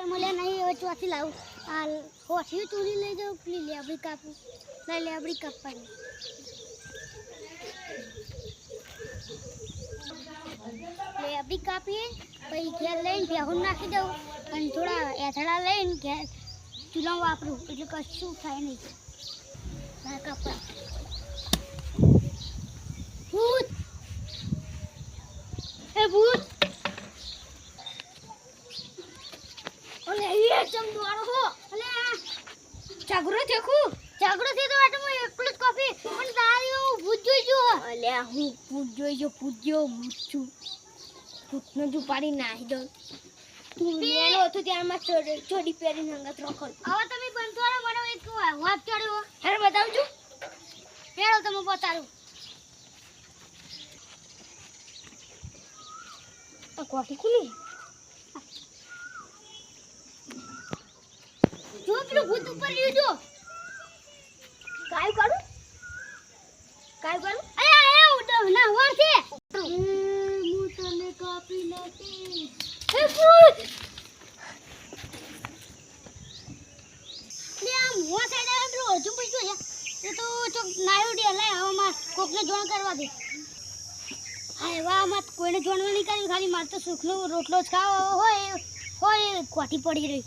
મળે નહીં હવે ચોથી લાવું આ હોઠી તૂરી લઈ જાઉં પેલી લેબડી કાપું લઈ લેબડી કાપવાની લેબડી કાપીએ પછી ઘેર લઈને ભેહું નાખી દઉં અને થોડા એથડા લઈને ઘેર ચૂલા વાપરું એટલે કશું થાય નહીં કાપવા ભૂત એ ભૂત ઓલે એ ચમદવારો હો ઓલે જાગરો થેકુ જાગરો થી તો આટો હું એકલો જ કોફી પણ તારી હું ભૂત જોઈ જો ઓલે હું ભૂત જોઈ જો ભૂત છું ભૂતનો જો પાડી નાહી દઉં તું લેનો હતો ત્યારમાં ચોડી પહેરીને હંગત રખો હવે તમે બંધવાળો મને એક વાત ચડ્યો હેર બતાવજો પેલો તમે બતાવું આ કોફી ખુલી જો પેલું ભૂત ઉપર રહ્યું જો કાયું કાઢું અરે આ ઉડ ના વાર છે હું તને કાપી નાખી એ ભૂત લે આમ હો સાઈડ આવે પેલું હજુ પૂછ્યું છે એ તો ચોક નાયો ડે લે હવે માર કોકને જોણ કરવા દે હા વાહ મત કોઈને જોણવા નહીં કર્યું ખાલી માર તો સુખનો રોટલો જ ખાવો હોય કોઠી પડી રહી